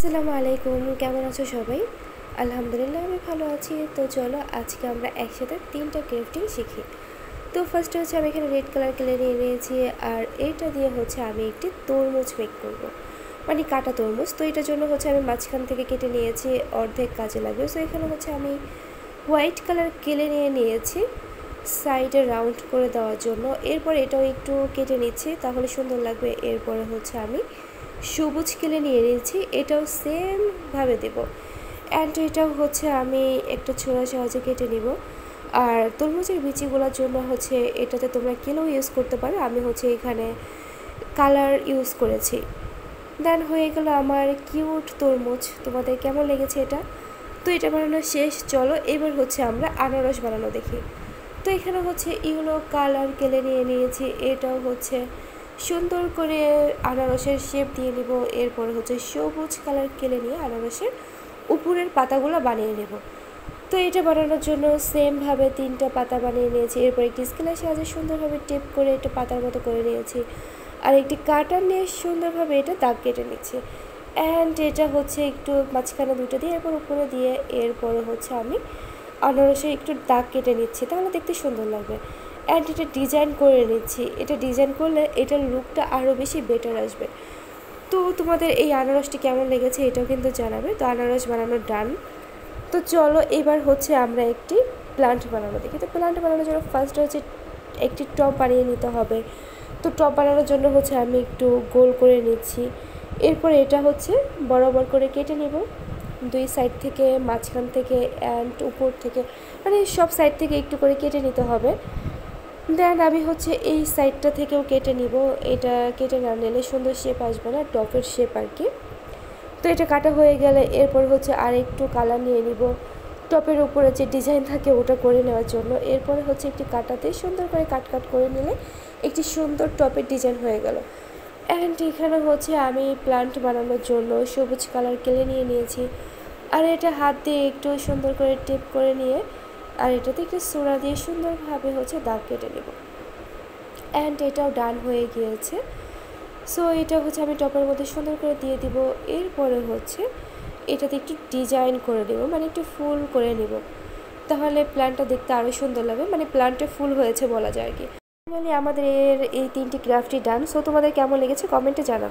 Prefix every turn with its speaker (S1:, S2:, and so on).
S1: আসসালামু আলাইকুম, কেমন আছো সবাই? আলহামদুলিল্লাহ আমি ভালো আছি। তো চলো আজকে আমরা একসাথে 3টা ক্রাফটিং শিখি। তো ফার্স্টে হচ্ছে আমি এখানে রেড কালার কেলে নিয়ে নিয়েছি, আর এইটা দিয়ে হচ্ছে আমি একটি তরমুজ মেক করব, মানে কাটা তরমুজ। তো এটার জন্য হচ্ছে আমি মাঝখান থেকে কেটে নিয়েছি, অর্ধেক কাজে লাগবে। সো এখানে হচ্ছে আমি হোয়াইট কালার কেলে নিয়েছি সাইডে রাউন্ড করে দেওয়ার জন্য। এরপর এটাও একটু কেটে নিচ্ছি, তাহলে সুন্দর লাগবে। এরপরে হচ্ছে আমি সবুজ কেলে নিয়ে নিয়েছি, এটাও সেমভাবে দেব। অ্যান্ড এটাও হচ্ছে আমি একটা ছোড়া সাহায্যে কেটে নিব। আর তরমুজের বিচিগুলোর জন্য হচ্ছে এটাতে তোমরা কেলেও ইউজ করতে পারো, আমি হচ্ছে এখানে কালার ইউজ করেছি। দেন হয়ে গেল আমার কিউট তরমুজ। তোমাদের কেমন লেগেছে এটা? তো এটা বানানো শেষ, চলো এবার হচ্ছে আমরা আনারস বানানো দেখি। তো এখানে হচ্ছে ইয়েলো কালার কেলে নিয়ে নিয়েছি, এটাও হচ্ছে সুন্দর করে আনারসের শেপ দিয়ে নেব। এরপরে হচ্ছে সবুজ কালার কেলে নিয়ে আনারসের উপরের পাতাগুলো বানিয়ে নেব। তো এটা বানানোর জন্য সেমভাবে 3টা পাতা বানিয়ে নিয়েছি। এরপর একটি স্কেলের সাহায্যে সুন্দরভাবে টেপ করে এটা পাতার মতো করে নিয়েছি, আর একটি কাটার নিয়ে সুন্দরভাবে এটা দাগ কেটে নিচ্ছি। অ্যান্ড এটা হচ্ছে একটু মাঝখানে দুটো দিয়ে এরপর উপরে দিয়ে এরপরে হচ্ছে আমি আনারসের একটু দাগ কেটে নিচ্ছি, তাহলে দেখতে সুন্দর লাগবে। অ্যান্ড এটা ডিজাইন করে নিচ্ছি, এটা ডিজাইন করলে এটার লুকটা আরও বেশি বেটার আসবে। তো তোমাদের এই আনারসটি কেমন লেগেছে এটাও কিন্তু জানাবে। তো আনারস বানানো ডান। তো চলো এবার হচ্ছে আমরা একটি প্লান্ট বানানো দেখি। তো প্লান্ট বানানোর জন্য ফার্স্ট হচ্ছে একটি টব বানিয়ে নিতে হবে। তো টব বানানোর জন্য হচ্ছে আমি একটু গোল করে নিচ্ছি। এরপর এটা হচ্ছে বরাবর করে কেটে নেব, দুই সাইড থেকে, মাঝখান থেকে অ্যান্ড উপর থেকে, মানে সব সাইড থেকে একটু করে কেটে নিতে হবে। দেন আমি হচ্ছে এই সাইডটা থেকেও কেটে নিব, এটা কেটে না নিলে সুন্দর শেপ আসবে না, টপের শেপ আর কি। তো এটা কাটা হয়ে গেলে এরপর হচ্ছে আর একটু কালার নিয়ে নিব টপের উপরে যে ডিজাইন থাকে ওটা করে নেওয়ার জন্য। এরপরে হচ্ছে একটি কাটাতে সুন্দর করে কাট করে নিলে একটি সুন্দর টপের ডিজাইন হয়ে গেল। অ্যান্ড এখানে হচ্ছে আমি প্লান্ট বানানোর জন্য সবুজ কালার কেলে নিয়ে নিয়েছি, আর এটা হাত দিয়ে একটু সুন্দর করে টেপ করে নিয়ে আর এটাতে একটু সোড়া দিয়ে সুন্দরভাবে হচ্ছে দাগ কেটে নেব। অ্যান্ড এটাও ডান হয়ে গিয়েছে। সো এটা হচ্ছে আমি টপের মধ্যে সুন্দর করে দিয়ে দিব। এরপরে হচ্ছে এটাতে একটু ডিজাইন করে নেব, মানে একটু ফুল করে নেব, তাহলে প্ল্যান্টটা দেখতে আরও সুন্দর লাগবে, মানে প্ল্যান্টে ফুল হয়েছে বলা যায় আর কি। ফাইনালি আমাদের এই 3টি ক্রাফটই ডান। সো তোমাদের কেমন লেগেছে কমেন্টে জানাও।